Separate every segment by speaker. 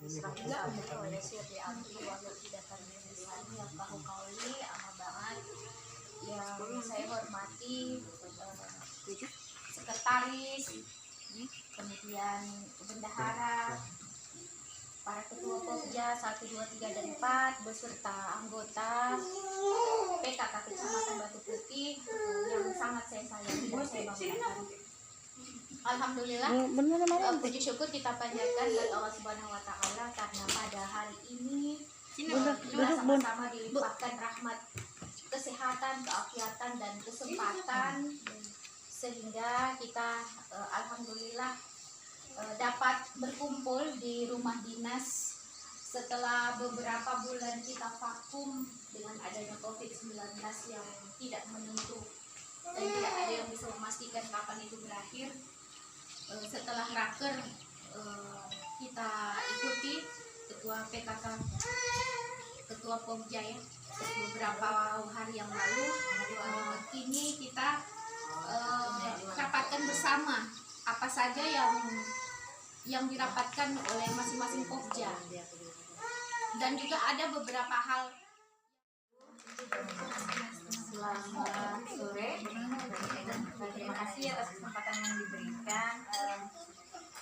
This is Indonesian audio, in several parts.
Speaker 1: Yang saya hormati sekretaris, kemudian bendahara, para ketua Pokja 1, 2, 3, dan 4 beserta anggota PKK Kecamatan Batu Putih yang sangat saya sayangi dan saya banggakan. Alhamdulillah, puji syukur kita panjatkan buat Allah Subhanahu wa Ta'ala karena pada hari ini kita sama-sama dilimpahkan rahmat kesehatan, keafiatan, dan kesempatan sehingga kita alhamdulillah dapat berkumpul di rumah dinas setelah beberapa bulan kita vakum dengan adanya COVID-19 yang tidak menentu dan tidak ada yang bisa memastikan kapan itu berakhir. Setelah raker kita ikuti ketua PKK, ketua Pokja ya, beberapa hari yang lalu, kini kita rapatkan bersama apa saja yang dirapatkan oleh masing-masing Pokja, dan juga ada beberapa hal.
Speaker 2: Selamat sore, terima kasih atas kesempatan yang diberikan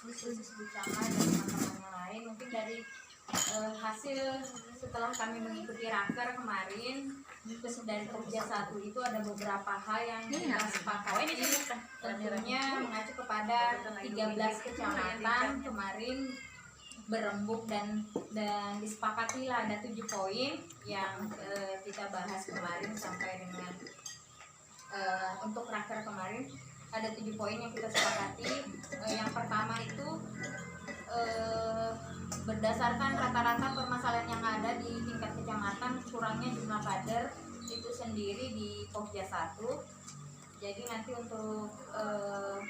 Speaker 2: khusus Bu Camat dan teman-teman yang lain. Mungkin dari hasil setelah kami mengikuti raker kemarin dari Pokja 1 itu ada beberapa hal yang kita sepakati, tentunya mengacu kepada 13 kecamatan kemarin berembuk dan disepakatilah ada 7 poin yang kita bahas kemarin sampai dengan untuk raker kemarin ada 7 poin yang kita sepakati. Yang pertama itu berdasarkan rata-rata permasalahan yang ada di tingkat kecamatan, kurangnya jumlah kader itu sendiri di Pokja 1. Jadi nanti untuk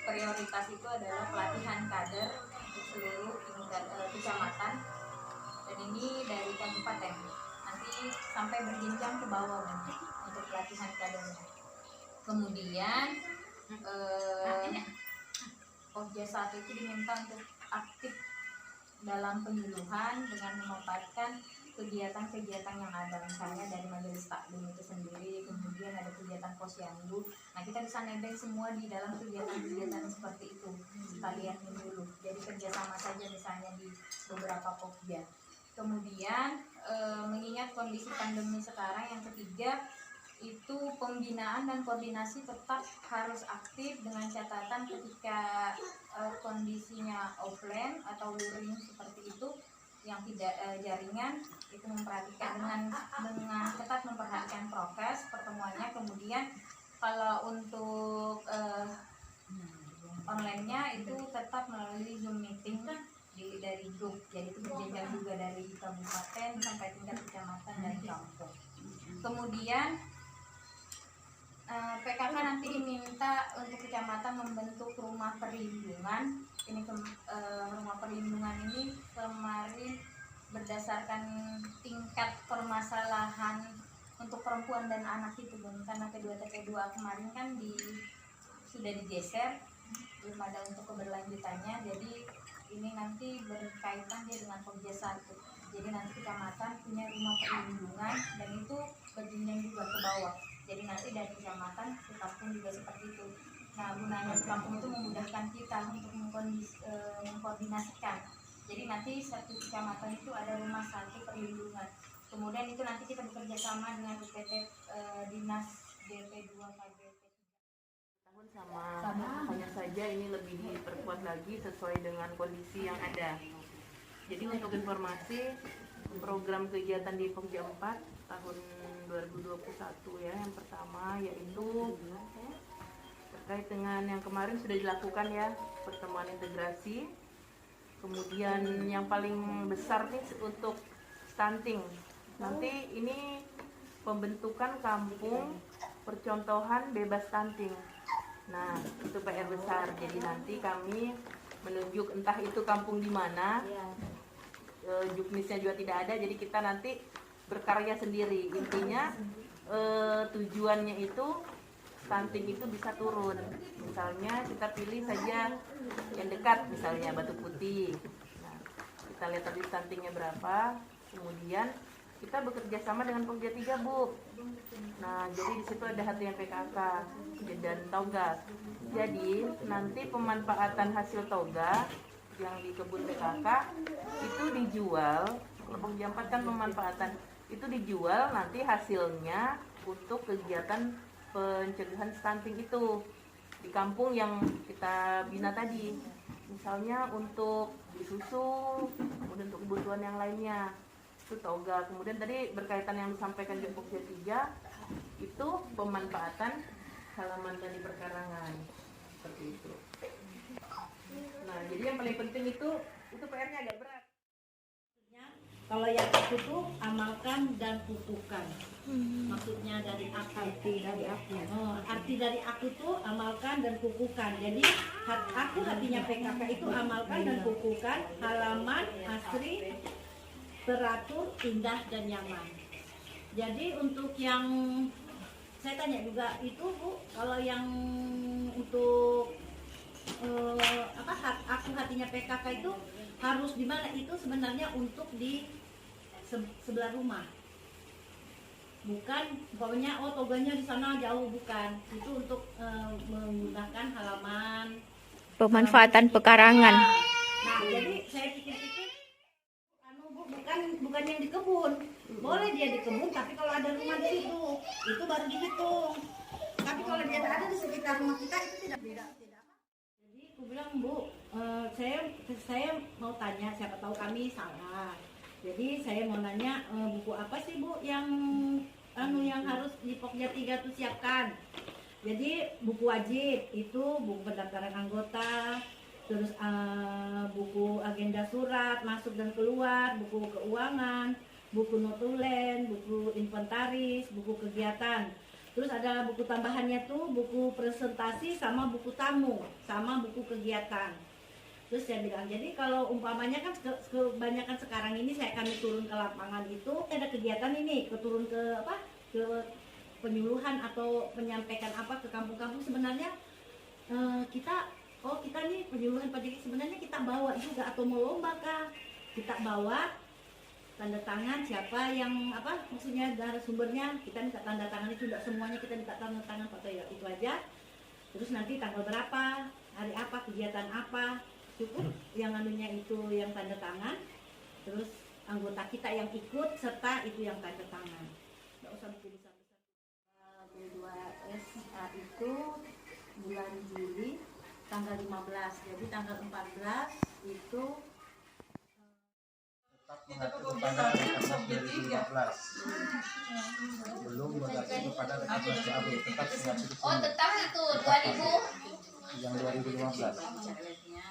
Speaker 2: prioritas itu adalah pelatihan kader untuk seluruh tingkat kecamatan, dan ini dari kabupaten nanti sampai berjenjang ke bawah untuk pelatihan kadernya. Kemudian Pokja 1 itu diminta untuk aktif dalam penyuluhan dengan memaparkan kegiatan-kegiatan yang ada, misalnya dari majelis taklim itu sendiri, kemudian ada kegiatan posyandu. Nah, kita bisa nebeng semua di dalam kegiatan-kegiatan seperti itu. Kita lihat dulu. Jadi kerjasama saja misalnya di beberapa Pokja. Kemudian mengingat kondisi pandemi sekarang, yang ketiga itu pembinaan dan koordinasi tetap harus aktif dengan catatan ketika kondisinya offline atau luring seperti itu yang tidak jaringan, itu memperhatikan dengan ketat memperhatikan prokes pertemuannya. Kemudian kalau untuk online-nya itu tetap melalui Zoom meeting dari grup, jadi itu berjenjang juga dari kabupaten sampai tingkat kecamatan dan kampung. Kemudian PKK nanti diminta untuk kecamatan membentuk rumah perlindungan. Ini rumah perlindungan ini kemarin berdasarkan tingkat permasalahan untuk perempuan dan anak itu, karena kedua TP2 kemarin kan sudah digeser, belum ada untuk keberlanjutannya. Jadi ini nanti berkaitan dengan Pokja 1. Jadi nanti kecamatan punya rumah perlindungan dan itu berjenjang juga ke bawah. Jadi nanti dari kecamatan ke kampung juga seperti itu. Nah, gunanya ke kampung itu memudahkan kita untuk mengkoordinasikan. Jadi nanti satu kecamatan itu ada rumah 1 perlindungan. Kemudian itu nanti kita bekerja sama dengan UPT Dinas DP2 KBP.
Speaker 3: Tahun sama, hanya saja ini lebih diperkuat lagi sesuai dengan kondisi yang ada. Jadi untuk informasi, program kegiatan di Pokja 4 tahun 2021 ya, yang pertama yaitu terkait dengan yang kemarin sudah dilakukan ya, pertemuan integrasi. Kemudian yang paling besar nih untuk stunting. Nanti ini pembentukan kampung percontohan bebas stunting. Nah, itu PR besar. Jadi nanti kami menunjuk entah itu kampung di mana, juknisnya juga tidak ada, jadi kita nanti berkarya sendiri. Intinya tujuannya itu stunting itu bisa turun. Misalnya kita pilih saja yang dekat, misalnya Batu Putih. Nah, kita lihat tadi stuntingnya berapa, kemudian kita bekerja sama dengan Pokja 3, Bu. Nah, jadi di situ ada harian PKK dan toga. Jadi nanti pemanfaatan hasil toga yang di kebun PKK itu dijual. Kalau Pokja 4 kan pemanfaatan itu dijual, nanti hasilnya untuk kegiatan pencegahan stunting itu di kampung yang kita bina tadi. Misalnya untuk beli susu, kemudian untuk kebutuhan yang lainnya itu toga. Kemudian tadi berkaitan yang disampaikan di Pokja 3 itu pemanfaatan halaman tadi perkarangan seperti itu. Nah, jadi yang paling penting itu PR-nya agak berat.
Speaker 4: Kalau yang aku tuh amalkan dan kukuhkan. Maksudnya dari arti dari aku. Arti dari aku tuh amalkan dan kukuhkan. Jadi aku hatinya PKK itu amalkan dan kukuhkan, halaman asri, teratur, indah dan nyaman. Jadi untuk yang saya tanya juga itu Bu, kalau yang untuk aku hatinya PKK itu harus di mana? Itu sebenarnya untuk di sebelah rumah, bukan pokoknya toganya di sana jauh, bukan. Itu untuk menggunakan halaman
Speaker 1: Pemanfaatan pekarangan.
Speaker 4: Nah, jadi saya pikir-pikir bukan yang di kebun. Boleh dia di kebun, tapi kalau ada rumah di situ, itu baru dihitung. Tapi kalau dia ada di sekitar rumah kita itu tidak. Jadi aku bilang, Bu, saya mau tanya, siapa tahu kami salah. Jadi saya mau nanya, buku apa sih Bu yang harus di Pokja 3 tuh siapkan? Jadi buku wajib itu buku pendaftaran anggota, terus buku agenda surat masuk dan keluar, buku keuangan, buku notulen, buku inventaris, buku kegiatan. Terus ada buku tambahannya tuh buku presentasi sama buku tamu sama buku kegiatan. Terus saya bilang, jadi kalau umpamanya kan kebanyakan sekarang ini kami turun ke lapangan itu ada kegiatan ini, turun ke penyuluhan atau menyampaikan apa ke kampung-kampung. Sebenarnya kita nih penyuluhan pajak sebenarnya kita bawa juga, atau mau lomba kah? Kita bawa tanda tangan siapa yang maksudnya narasumbernya, kita minta tanda tangan itu, tidak semuanya kita minta tanda tangan, foto ya itu aja. Terus nanti tanggal berapa, hari apa, kegiatan apa, cukup yang anunya itu yang tanda tangan, terus anggota kita yang ikut serta itu yang tanda tangan. Nggak usah buku besar-besar. B2SA itu bulan Juli tanggal 15, jadi tanggal 14 itu
Speaker 5: tetap mengacu kepada Rekernas 2015. Belum mengacu kepada Rekernas BAB, tetap mengacu ke sini.
Speaker 1: Tetap itu 2000
Speaker 5: yang 2015.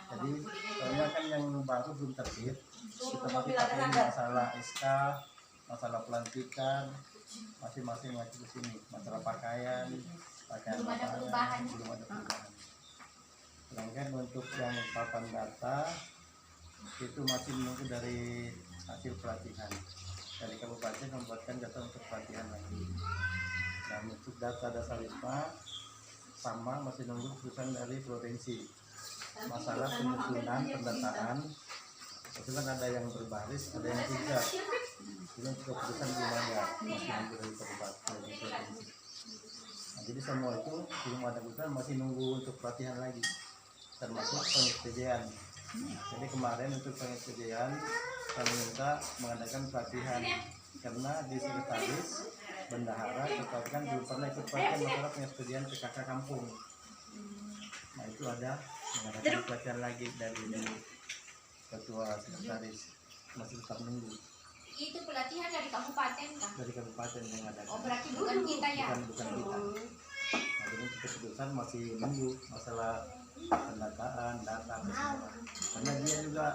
Speaker 5: Jadi soalnya kan yang baru belum terbit, kita masih pakai masalah SK, masalah pelantikan, masing-masing mengacu ke sini. Masalah pakaian
Speaker 1: belum ada perubahan.
Speaker 5: belum ada perubahan. Sedangkan untuk yang papan data itu masih menunggu dari hasil pelatihan dari kabupaten, membuatkan data untuk pelatihan lagi. Dan untuk data dasar wisma sama masih nunggu keputusan dari provinsi. Masalah penyusunan pendataan itu kan ada yang berbaris, ada yang tidak. Itu untuk keputusan belum ada, masih nunggu dari kabupaten, dari provinsi. Nah, jadi semua itu belum ada keputusan, masih nunggu untuk pelatihan lagi, termasuk penyesuaian. Jadi kemarin untuk penyesuaian kami minta mengadakan pelatihan karena di sekretaris bendahara kan belum pernah ikut pelatihan masalah penyesuaian PKK kampung. Nah itu ada mengadakan pelatihan lagi dari ketua sekretaris, masih tetap nunggu.
Speaker 1: Itu pelatihan dari kabupaten kah?
Speaker 5: Dari kabupaten yang ada.
Speaker 1: Oh berarti bukan kita ya?
Speaker 5: Bukan kita. Nah, jadi untuk keputusan masih nunggu masalah pendataan, data, semua. Karena dia juga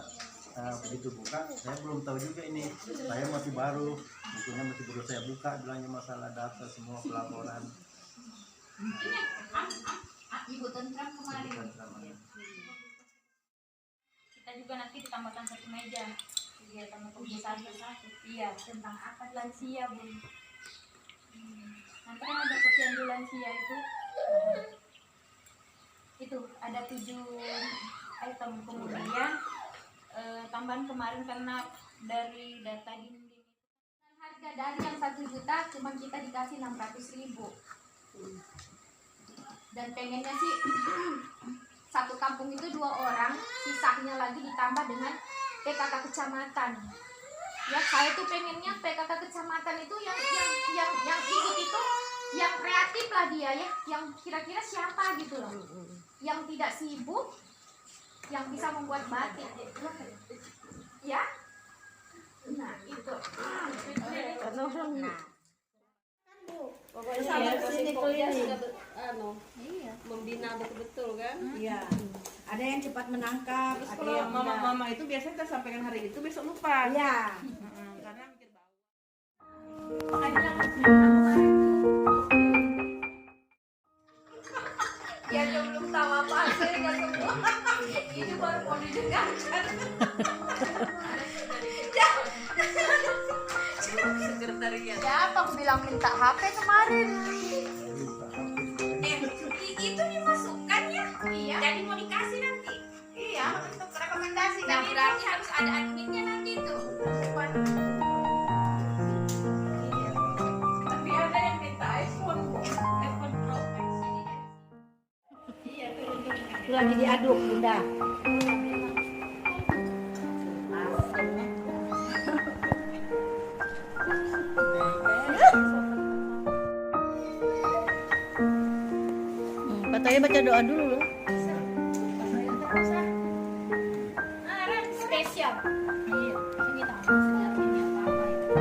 Speaker 5: begitu buka, saya belum tahu juga ini. Saya masih baru, bukunya masih baru saya buka, bilangnya masalah data semua pelaporan.
Speaker 1: Ibu tentram kemarin.
Speaker 2: kita juga nanti ditambahkan satu meja kegiatan pembiasaan satu. Iya, tentang akad lansia, Bu. Nanti kan ada posyandu lansia itu ada 7 item, kemudian tambahan kemarin karena dari data dinding.
Speaker 1: Harga dari yang 1 juta cuma kita dikasih 600.000. Dan pengennya sih satu kampung itu 2 orang, sisanya lagi ditambah dengan PKK kecamatan. Ya saya tuh pengennya PKK kecamatan itu yang ikut itu yang kreatif lah dia ya, yang kira-kira siapa gitu loh, yang tidak sibuk, yang bisa membuat batik ya. Nah itu
Speaker 4: Pokoknya sampai sini keliling.
Speaker 6: Membina betul-betul kan.
Speaker 4: Iya. Ada yang cepat menangkap,
Speaker 3: Terus
Speaker 4: ada
Speaker 3: kalau
Speaker 4: yang enggak.
Speaker 3: mama-mama itu biasanya kita sampaikan hari itu besok lupa.
Speaker 4: Iya.
Speaker 3: Karena mikir bau.
Speaker 1: ya dia belum tahu apa hasilnya semua. Ini baru mau didengarkan.
Speaker 3: Sekretariat.
Speaker 1: Siapa aku bilang minta HP kemarin? Itu dimasukkan ya? Iya. Jadi mau dikasih nanti? Iya, untuk rekomendasi. Nah, berarti harus ada adminnya nanti itu. Tapi ada yang minta iPhone Pro Max.
Speaker 4: Itu lagi diaduk, Bunda. Katanya baca doa dulu loh.
Speaker 1: Spesial.
Speaker 2: Iya, ini tahu ini apa-apa itu.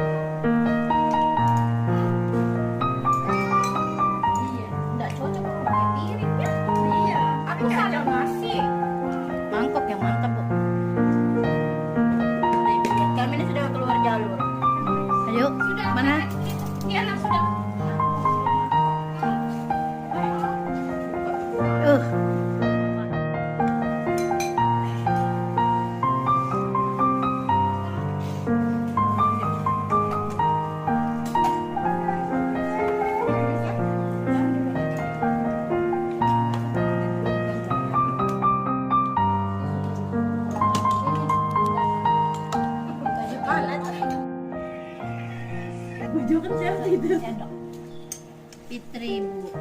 Speaker 2: Iya, enggak cocok kalau pakai piring ya. Iya,
Speaker 1: Aku salah ngasih.
Speaker 4: Mangkok yang mantap, Bu. Kami ini sudah keluar jalur. Ayo, mana?
Speaker 1: Iya, lah sudah.
Speaker 4: Fitri, Bu.